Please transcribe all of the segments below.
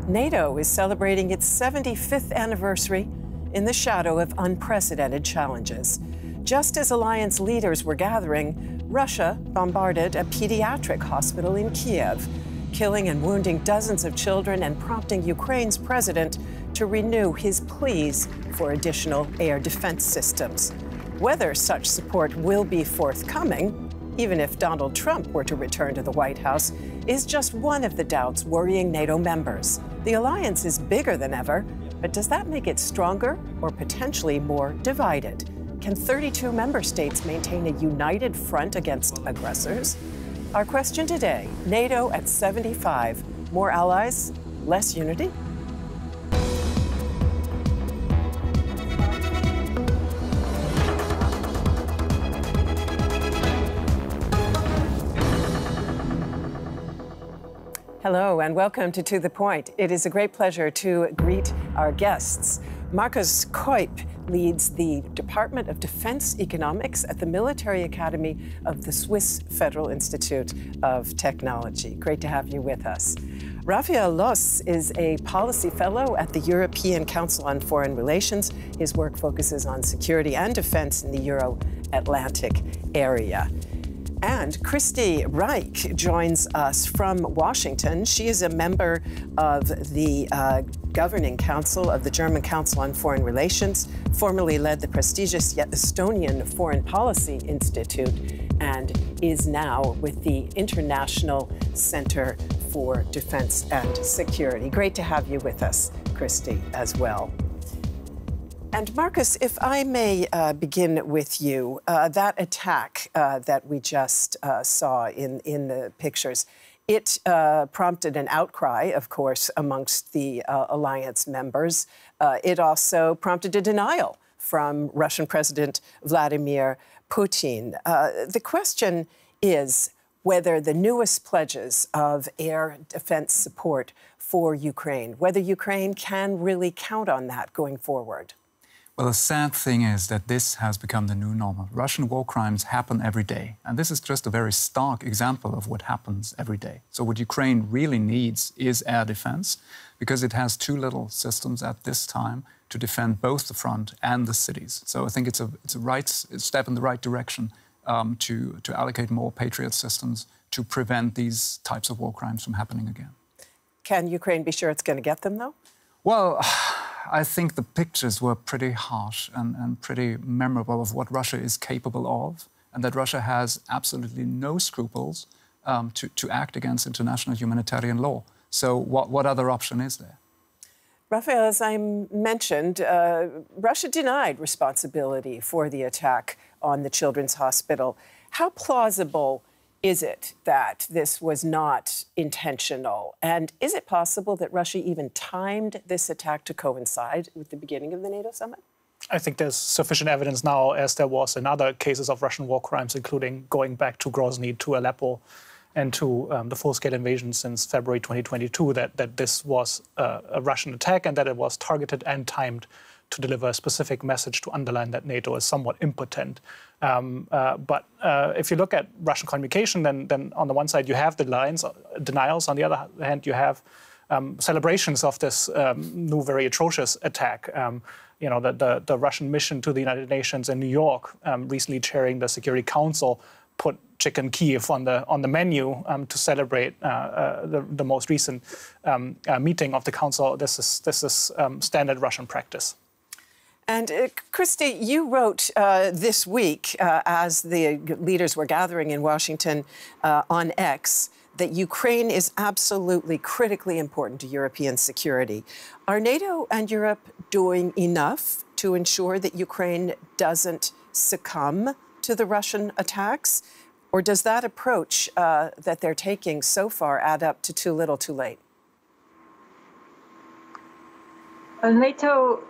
NATO is celebrating its 75th anniversary in the shadow of unprecedented challenges. Just as alliance leaders were gathering, Russia bombarded a pediatric hospital in Kiev, killing and wounding dozens of children and prompting Ukraine's president to renew his pleas for additional air defense systems. Whether such support will be forthcoming, even if Donald Trump were to return to the White House, is just one of the doubts worrying NATO members. The alliance is bigger than ever, but does that make it stronger or potentially more divided? Can 32 member states maintain a united front against aggressors? Our question today, NATO at 75, more allies, less unity? Hello and welcome to The Point. It is a great pleasure to greet our guests. Markus Keupp leads the Department of Defense Economics at the Military Academy of the Swiss Federal Institute of Technology. Great to have you with us. Rafael is a policy fellow at the European Council on Foreign Relations. His work focuses on security and defense in the Euro-Atlantic area. And Christy Reich joins us from Washington. She is a member of the Governing Council of the German Council on Foreign Relations, formerly led the prestigious yet Estonian Foreign Policy Institute, and is now with the International Center for Defense and Security. Great to have you with us, Christy, as well. And Markus, if I may begin with you, that attack that we just saw in the pictures, it prompted an outcry, of course, amongst the alliance members. It also prompted a denial from Russian President Vladimir Putin. The question is whether the newest pledges of air defense support for Ukraine, whether Ukraine can really count on that going forward. Well, the sad thing is that this has become the new normal. Russian war crimes happen every day. And this is just a very stark example of what happens every day. So what Ukraine really needs is air defense, because it has too little systems at this time to defend both the front and the cities. So I think it's a step in the right direction to allocate more Patriot systems to prevent these types of war crimes from happening again. Can Ukraine be sure it's going to get them, though? Well, I think the pictures were pretty harsh and pretty memorable of what Russia is capable of, and that Russia has absolutely no scruples to act against international humanitarian law. So what other option is there? Rafael, as I mentioned, Russia denied responsibility for the attack on the Children's Hospital. How plausible is it that this was not intentional? And is it possible that Russia even timed this attack to coincide with the beginning of the NATO summit? I think there's sufficient evidence now, as there was in other cases of Russian war crimes, including going back to Grozny, to Aleppo, and to the full-scale invasion since February 2022, that this was a Russian attack and that it was targeted and timed to deliver a specific message to underline that NATO is somewhat impotent. But if you look at Russian communication, then on the one side you have the denials. On the other hand, you have celebrations of this new, very atrocious attack. You know, the Russian mission to the United Nations in New York, recently chairing the Security Council, put chicken Kiev on the menu to celebrate the most recent meeting of the Council. This is standard Russian practice. And Christy, you wrote this week, as the leaders were gathering in Washington on X, that Ukraine is absolutely critically important to European security. Are NATO and Europe doing enough to ensure that Ukraine doesn't succumb to the Russian attacks? Or does that approach that they're taking so far add up to too little, too late? Well, NATO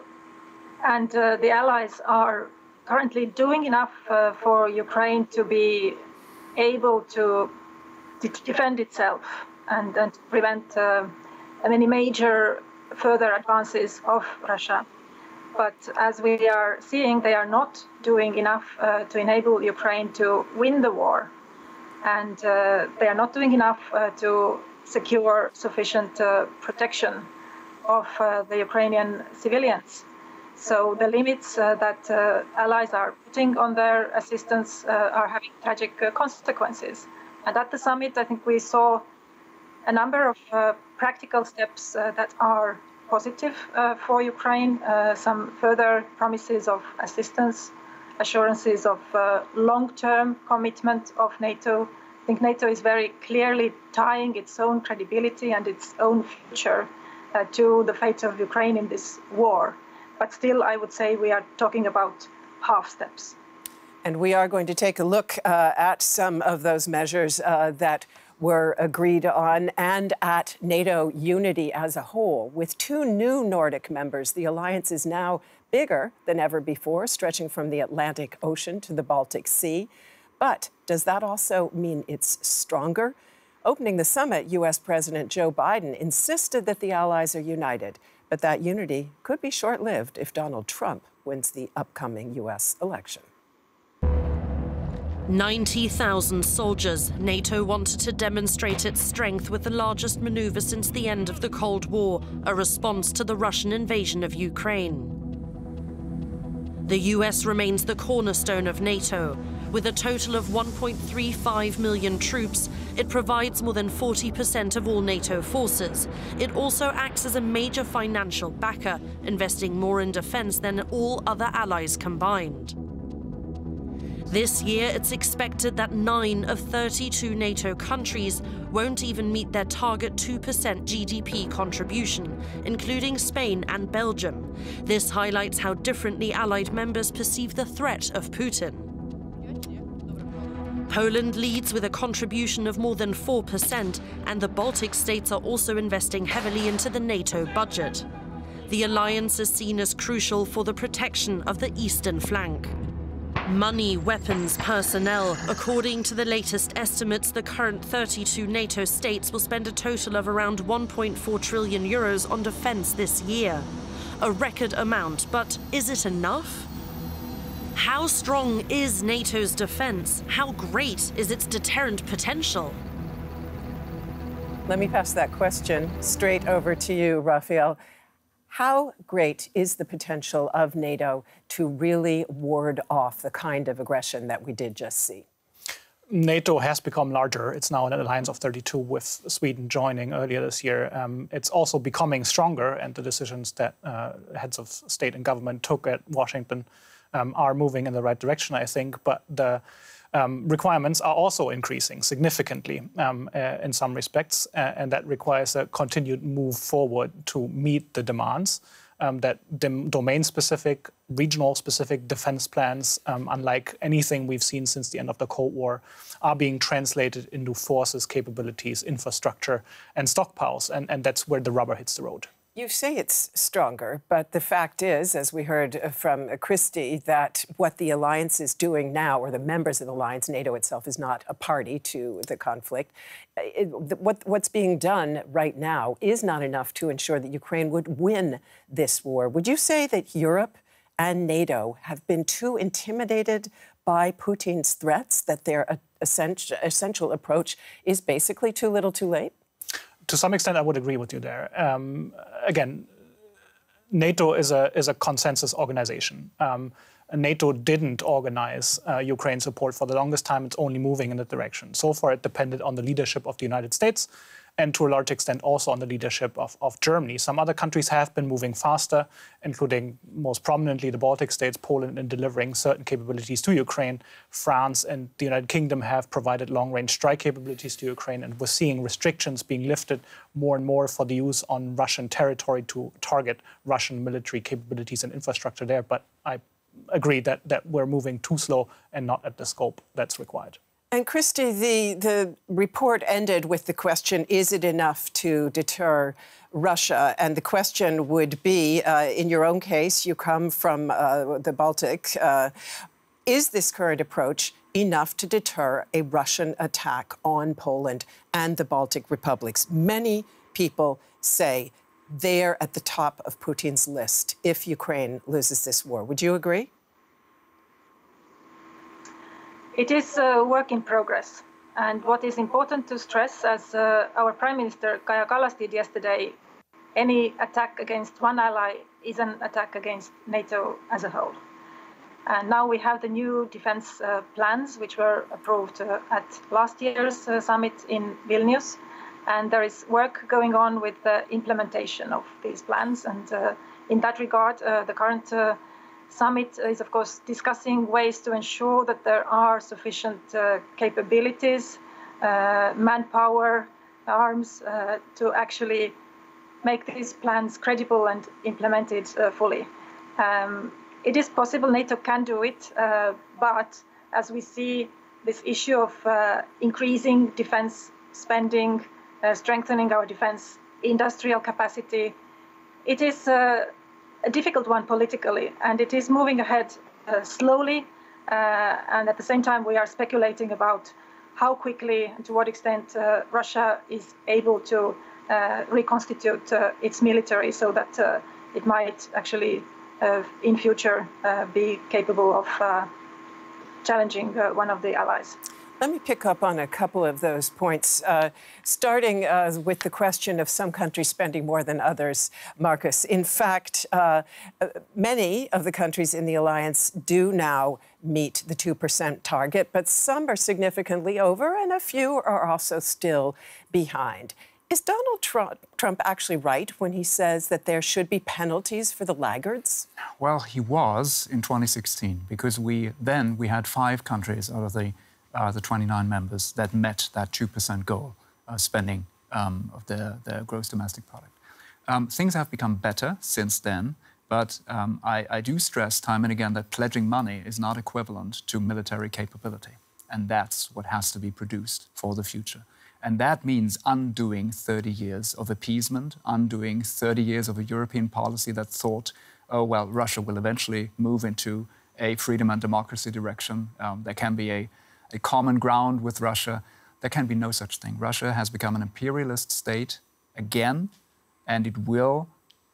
and the allies are currently doing enough for Ukraine to be able to defend itself and prevent any major further advances of Russia. But as we are seeing, they are not doing enough to enable Ukraine to win the war. And they are not doing enough to secure sufficient protection of the Ukrainian civilians. So the limits that allies are putting on their assistance are having tragic consequences. And at the summit, I think we saw a number of practical steps that are positive for Ukraine, some further promises of assistance, assurances of long-term commitment of NATO. I think NATO is very clearly tying its own credibility and its own future to the fate of Ukraine in this war. But still, I would say we are talking about half steps. And we are going to take a look at some of those measures that were agreed on and at NATO unity as a whole. With 2 new Nordic members, the alliance is now bigger than ever before, stretching from the Atlantic Ocean to the Baltic Sea. But does that also mean it's stronger? Opening the summit, U.S. President Joe Biden insisted that the allies are united. But that unity could be short-lived if Donald Trump wins the upcoming U.S. election. 90,000 soldiers. NATO wanted to demonstrate its strength with the largest maneuver since the end of the Cold War, a response to the Russian invasion of Ukraine. The US remains the cornerstone of NATO. With a total of 1.35 million troops, it provides more than 40% of all NATO forces. It also acts as a major financial backer, investing more in defense than all other allies combined. This year, it's expected that 9 of 32 NATO countries won't even meet their target 2% GDP contribution, including Spain and Belgium. This highlights how differently allied members perceive the threat of Putin. Poland leads with a contribution of more than 4%, and the Baltic states are also investing heavily into the NATO budget. The alliance is seen as crucial for the protection of the eastern flank. Money, weapons, personnel. According to the latest estimates, the current 32 NATO states will spend a total of around 1.4 trillion euros on defense this year. A record amount, but is it enough? How strong is NATO's defense? How great is its deterrent potential? Let me pass that question straight over to you, Rafael. How great is the potential of NATO to really ward off the kind of aggression that we did just see? NATO has become larger. It's now an alliance of 32 with Sweden joining earlier this year. It's also becoming stronger, and the decisions that heads of state and government took at Washington are moving in the right direction, I think. But the requirements are also increasing significantly in some respects, and that requires a continued move forward to meet the demands that domain-specific, regional-specific defense plans, unlike anything we've seen since the end of the Cold War, are being translated into forces, capabilities, infrastructure, and stockpiles, and that's where the rubber hits the road. You say it's stronger, but the fact is, as we heard from Christy, that what the alliance is doing now, or the members of the alliance, NATO itself is not a party to the conflict, what's being done right now is not enough to ensure that Ukraine would win this war. Would you say that Europe and NATO have been too intimidated by Putin's threats, that their essential approach is basically too little too late? To some extent, I would agree with you there. Again, NATO is a consensus organization. NATO didn't organize Ukraine support for the longest time. It's only moving in that direction. So far, it depended on the leadership of the United States and to a large extent also on the leadership of Germany. Some other countries have been moving faster, including most prominently the Baltic states, Poland, in delivering certain capabilities to Ukraine. France and the United Kingdom have provided long-range strike capabilities to Ukraine, and we're seeing restrictions being lifted more and more for the use on Russian territory to target Russian military capabilities and infrastructure there. But I agree that we're moving too slow and not at the scope that's required. And Christy, the report ended with the question, is it enough to deter Russia? And the question would be, in your own case, you come from the Baltic, is this current approach enough to deter a Russian attack on Poland and the Baltic republics? Many people say they're at the top of Putin's list if Ukraine loses this war. Would you agree? It is a work in progress. And what is important to stress, as our Prime Minister Kaja Kallas did yesterday, any attack against one ally is an attack against NATO as a whole. And now we have the new defense plans, which were approved at last year's summit in Vilnius. And there is work going on with the implementation of these plans. And in that regard, the current summit is, of course, discussing ways to ensure that there are sufficient capabilities, manpower, arms, to actually make these plans credible and implemented fully. It is possible NATO can do it, but as we see this issue of increasing defense spending, strengthening our defense industrial capacity, it is a difficult one politically, and it is moving ahead slowly. And at the same time, we are speculating about how quickly and to what extent Russia is able to reconstitute its military so that it might actually in future be capable of challenging one of the allies. Let me pick up on a couple of those points, starting with the question of some countries spending more than others, Markus. In fact, many of the countries in the alliance do now meet the 2% target, but some are significantly over and a few are also still behind. Is Donald Trump actually right when he says that there should be penalties for the laggards? Well, he was in 2016, because we had 5 countries out of the 29 members that met that 2% goal spending of their gross domestic product. Things have become better since then, but I do stress time and again that pledging money is not equivalent to military capability. And that's what has to be produced for the future. And that means undoing 30 years of appeasement, undoing 30 years of a European policy that thought, oh, well, Russia will eventually move into a freedom and democracy direction. There can be a common ground with Russia. There can be no such thing. Russia has become an imperialist state again, and it will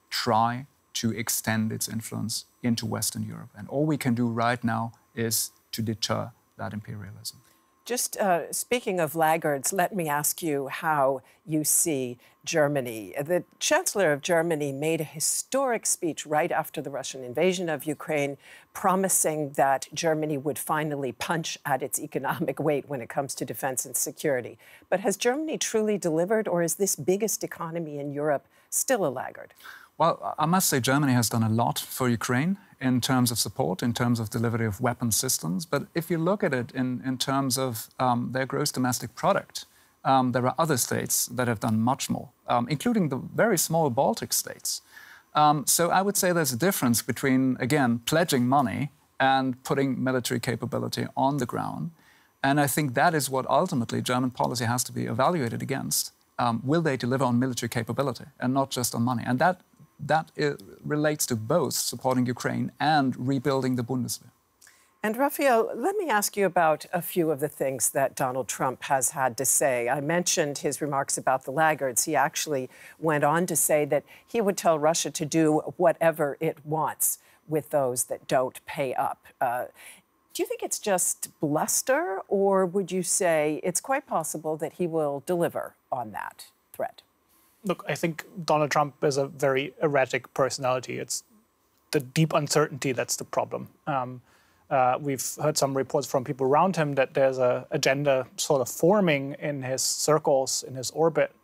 try to extend its influence into Western Europe. And all we can do right now is to deter that imperialism. Just speaking of laggards, let me ask you how you see Germany. The Chancellor of Germany made a historic speech right after the Russian invasion of Ukraine, promising that Germany would finally punch at its economic weight when it comes to defense and security. But has Germany truly delivered, or is this biggest economy in Europe still a laggard? Well, I must say Germany has done a lot for Ukraine in terms of support, in terms of delivery of weapon systems. But if you look at it in terms of their gross domestic product, there are other states that have done much more, including the very small Baltic states. So I would say there's a difference between, again, pledging money and putting military capability on the ground. And I think that is what ultimately German policy has to be evaluated against. Will they deliver on military capability and not just on money? And that relates to both supporting Ukraine and rebuilding the Bundeswehr. And Rafael, let me ask you about a few of the things that Donald Trump has had to say. I mentioned his remarks about the laggards. He actually went on to say that he would tell Russia to do whatever it wants with those that don't pay up. Do you think it's just bluster, or would you say it's quite possible that he will deliver on that threat? Look, I think Donald Trump is a very erratic personality. It's the deep uncertainty that's the problem. We've heard some reports from people around him that there's an agenda sort of forming in his circles, in his orbit,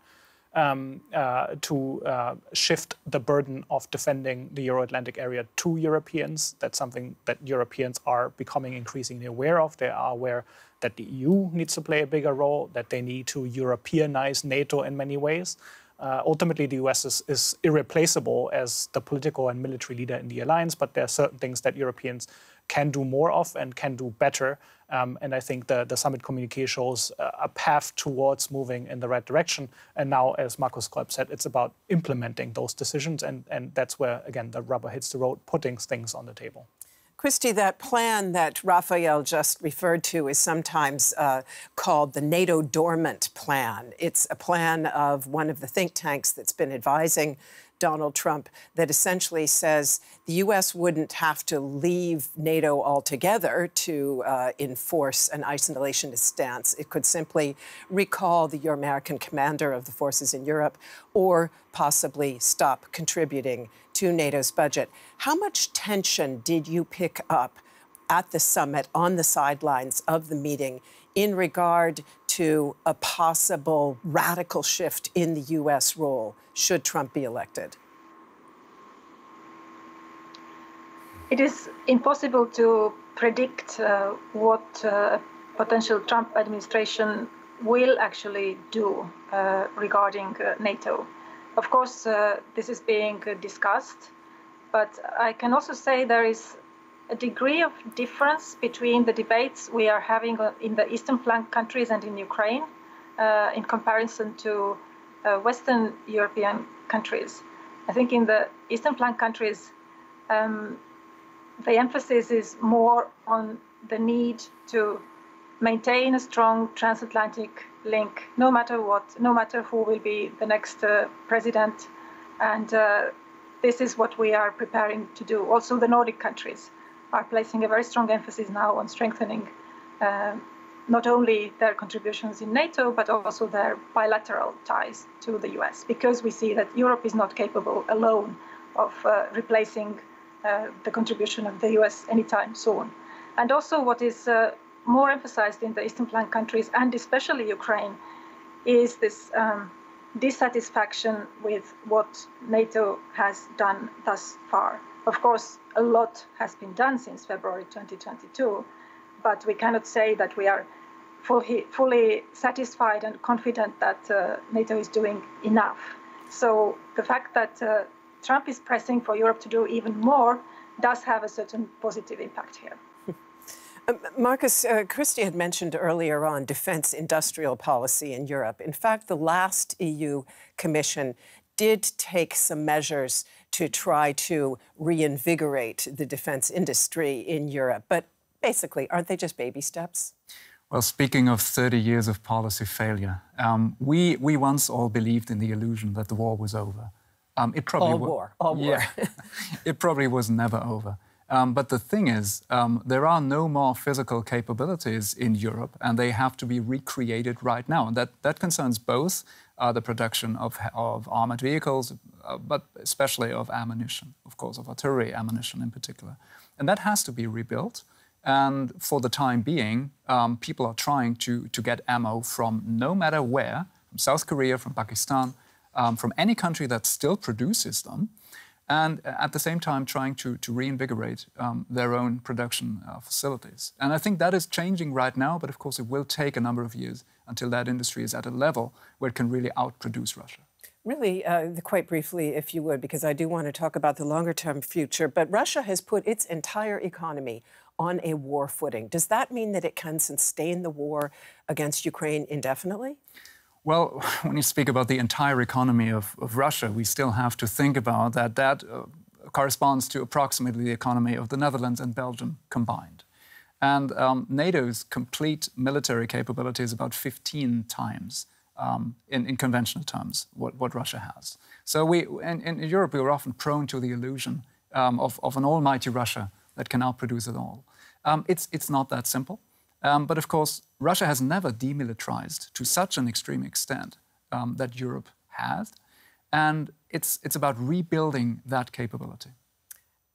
to shift the burden of defending the Euro-Atlantic area to Europeans. That's something that Europeans are becoming increasingly aware of. They are aware that the EU needs to play a bigger role, that they need to Europeanize NATO in many ways. Ultimately, the US is irreplaceable as the political and military leader in the alliance, but there are certain things that Europeans can do more of and can do better. And I think the summit communique shows a path towards moving in the right direction. And now, as Markus Keupp said, it's about implementing those decisions. And that's where, again, the rubber hits the road, putting things on the table. Christy, that plan that Rafael just referred to is sometimes called the NATO dormant plan. It's a plan of one of the think tanks that's been advising Donald Trump that essentially says the U.S. wouldn't have to leave NATO altogether to enforce an isolationist stance. It could simply recall the American commander of the forces in Europe or possibly stop contributing to NATO's budget. How much tension did you pick up at the summit on the sidelines of the meeting in regard to a possible radical shift in the U.S. role should Trump be elected? It is impossible to predict what potential Trump administration will actually do regarding NATO. Of course, this is being discussed, but I can also say there is a degree of difference between the debates we are having in the Eastern Flank countries and in Ukraine in comparison to Western European countries. I think in the Eastern Flank countries, the emphasis is more on the need to maintain a strong transatlantic link, no matter what, no matter who will be the next president. And this is what we are preparing to do. Also, the Nordic countries are placing a very strong emphasis now on strengthening not only their contributions in NATO, but also their bilateral ties to the US, because we see that Europe is not capable alone of replacing the contribution of the US anytime soon. And also what is more emphasized in the Eastern Flank countries, and especially Ukraine, is this dissatisfaction with what NATO has done thus far. Of course, a lot has been done since February 2022, but we cannot say that we are fully satisfied and confident that NATO is doing enough. So the fact that Trump is pressing for Europe to do even more does have a certain positive impact here. Marcus, Christy had mentioned earlier on defense industrial policy in Europe. In fact, the last EU Commission did take some measures to try to reinvigorate the defense industry in Europe. But basically, aren't they just baby steps? Well, speaking of 30 years of policy failure, we once all believed in the illusion that the war was over. It probably all war. Yeah, it probably was never over. But the thing is, there are no more physical capabilities in Europe, and they have to be recreated right now. And that concerns both the production of armored vehicles, but especially of ammunition, of course, of artillery ammunition in particular. And that has to be rebuilt. And for the time being, people are trying to get ammo from no matter where, from South Korea, from Pakistan, from any country that still produces them, and at the same time trying to reinvigorate their own production facilities. And I think that is changing right now, but of course it will take a number of years until that industry is at a level where it can really outproduce Russia. Really, quite briefly, if you would, because I do want to talk about the longer-term future, but Russia has put its entire economy on a war footing. Does that mean that it can sustain the war against Ukraine indefinitely? Well, when you speak about the entire economy of Russia, we still have to think about that corresponds to approximately the economy of the Netherlands and Belgium combined. And NATO's complete military capability is about 15 times, in conventional terms, what Russia has. So in Europe, we are often prone to the illusion of an almighty Russia that can outproduce it all. It's not that simple. But of course, Russia has never demilitarized to such an extreme extent that Europe has. And it's about rebuilding that capability.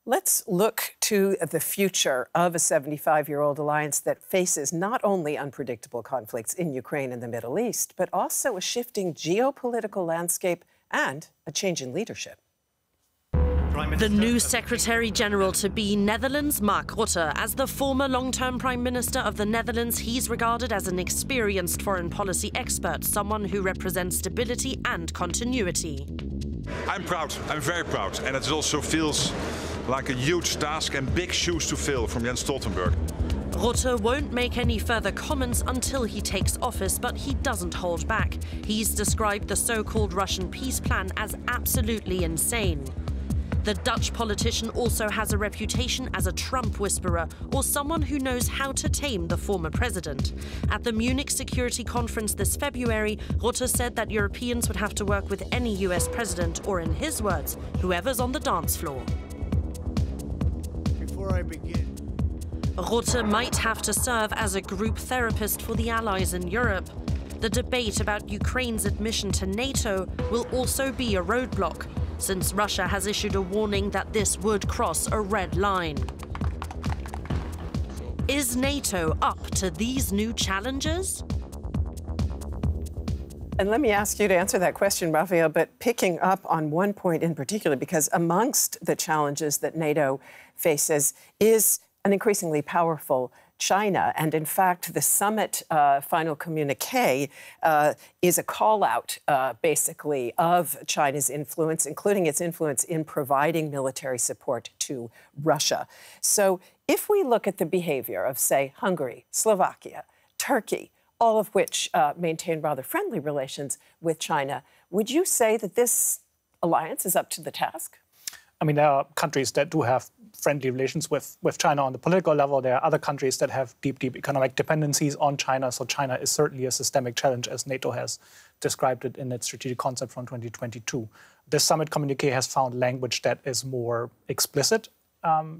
Let's look to the future of a 75-year-old alliance that faces not only unpredictable conflicts in Ukraine and the Middle East, but also a shifting geopolitical landscape and a change in leadership. The new Secretary-General to be Netherlands, Mark Rutte. As the former long-term Prime Minister of the Netherlands, he's regarded as an experienced foreign policy expert, someone who represents stability and continuity. I'm proud. I'm very proud. And it also feels like a huge task and big shoes to fill from Jens Stoltenberg. Rutte won't make any further comments until he takes office, but he doesn't hold back. He's described the so-called Russian peace plan as absolutely insane. The Dutch politician also has a reputation as a Trump whisperer, or someone who knows how to tame the former president. At the Munich Security Conference this February, Rutte said that Europeans would have to work with any US president, or in his words, whoever's on the dance floor. Before I begin, Rutte might have to serve as a group therapist for the allies in Europe. The debate about Ukraine's admission to NATO will also be a roadblock, since Russia has issued a warning that this would cross a red line. Is NATO up to these new challenges? And let me ask you to answer that question, Rafael, but picking up on one point in particular, because amongst the challenges that NATO faces is an increasingly powerful China. And in fact, the summit final communique is a call out, basically, of China's influence, including its influence in providing military support to Russia. So if we look at the behavior of, say, Hungary, Slovakia, Turkey, all of which maintain rather friendly relations with China, would you say that this alliance is up to the task? I mean, there are countries that do have friendly relations with China on the political level. There are other countries that have deep economic dependencies on China. So China is certainly a systemic challenge, as NATO has described it in its strategic concept from 2022. This summit communique has found language that is more explicit,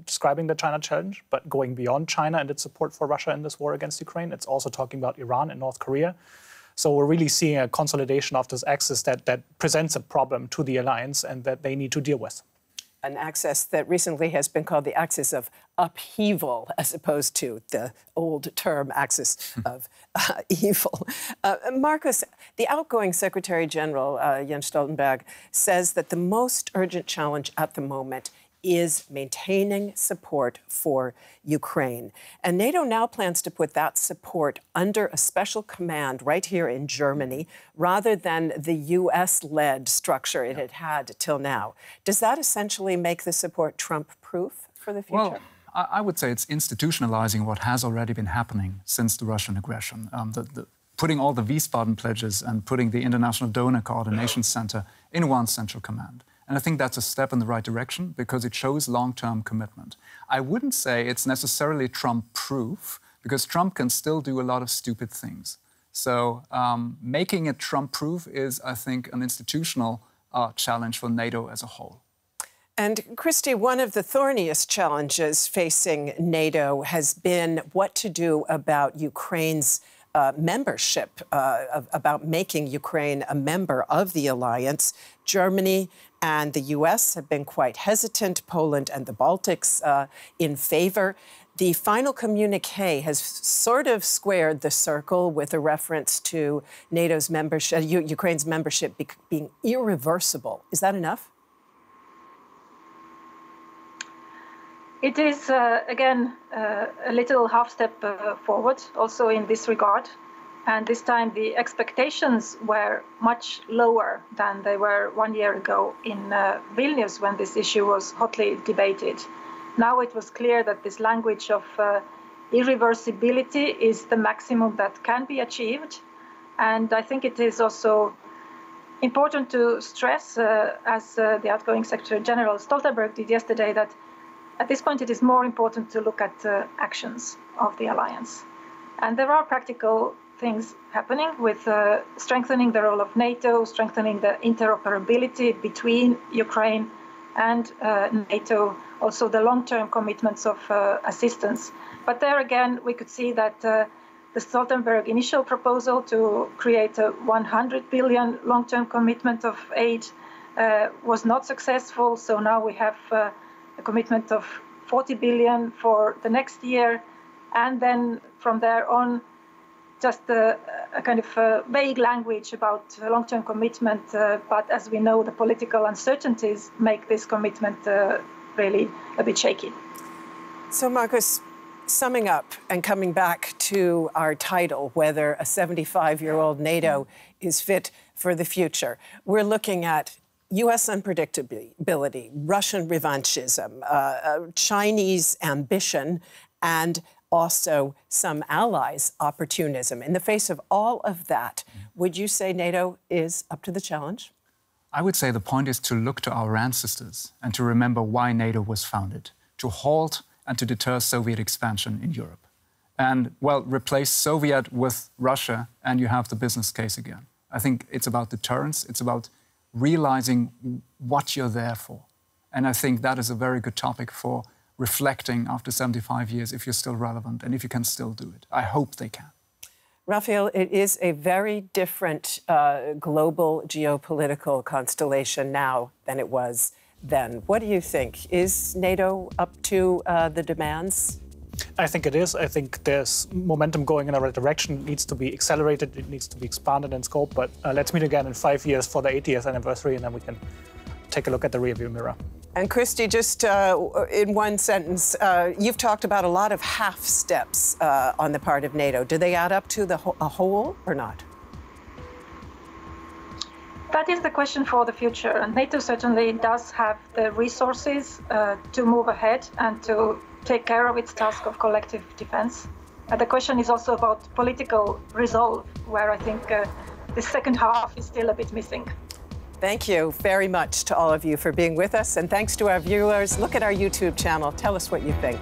describing the China challenge, but going beyond China and its support for Russia in this war against Ukraine. It's also talking about Iran and North Korea. So we're really seeing a consolidation of this axis that presents a problem to the alliance and that they need to deal with. An axis that recently has been called the axis of upheaval, as opposed to the old term axis of evil. Markus, the outgoing Secretary General, Jens Stoltenberg, says that the most urgent challenge at the moment is maintaining support for Ukraine. And NATO now plans to put that support under a special command right here in Germany, rather than the US-led structure it had had till now. Does that essentially make the support Trump-proof for the future? Well, I would say it's institutionalizing what has already been happening since the Russian aggression. Putting all the Wiesbaden pledges and putting the International Donor Coordination Center in one central command. And I think that's a step in the right direction because it shows long-term commitment. I wouldn't say it's necessarily Trump-proof because Trump can still do a lot of stupid things. So making it Trump-proof is, I think, an institutional challenge for NATO as a whole. And Christy, one of the thorniest challenges facing NATO has been what to do about Ukraine's membership, about making Ukraine a member of the alliance. Germany and the US have been quite hesitant, Poland and the Baltics in favor. The final communique has sort of squared the circle with a reference to NATO's membership, Ukraine's membership being irreversible. Is that enough? It is, again, a little half step forward also in this regard. And this time the expectations were much lower than they were 1 year ago in Vilnius when this issue was hotly debated. Now it was clear that this language of irreversibility is the maximum that can be achieved. And I think it is also important to stress, as the outgoing Secretary General Stoltenberg did yesterday, that at this point, it is more important to look at actions of the alliance. And there are practical things happening with strengthening the role of NATO, strengthening the interoperability between Ukraine and NATO, also the long-term commitments of assistance. But there again, we could see that the Stoltenberg initial proposal to create a 100 billion long-term commitment of aid was not successful. So now we have a commitment of 40 billion for the next year, and then from there on, just a kind of vague language about long-term commitment. But as we know, the political uncertainties make this commitment really a bit shaky. So, Markus, summing up and coming back to our title, whether a 75-year-old NATO is fit for the future, we're looking at U.S. unpredictability, Russian revanchism, Chinese ambition, and also some allies' opportunism. In the face of all of that, would you say NATO is up to the challenge? I would say the point is to look to our ancestors and to remember why NATO was founded, to halt and to deter Soviet expansion in Europe. And, well, replace Soviet with Russia and you have the business case again. I think it's about deterrence, it's about realizing what you're there for. And I think that is a very good topic for reflecting after 75 years if you're still relevant and if you can still do it. I hope they can. Rafael, it is a very different global geopolitical constellation now than it was then. What do you think? Is NATO up to the demands? I think it is. I think there's momentum going in the right direction. It needs to be accelerated. It needs to be expanded in scope. But let's meet again in 5 years for the 80th anniversary, and then we can take a look at the rearview mirror. And Christy, just in one sentence, you've talked about a lot of half steps on the part of NATO. Do they add up to a whole or not? That is the question for the future. And NATO certainly does have the resources to move ahead and to take care of its task of collective defense. The question is also about political resolve, where I think the second half is still a bit missing. Thank you very much to all of you for being with us. And thanks to our viewers. Look at our YouTube channel. Tell us what you think.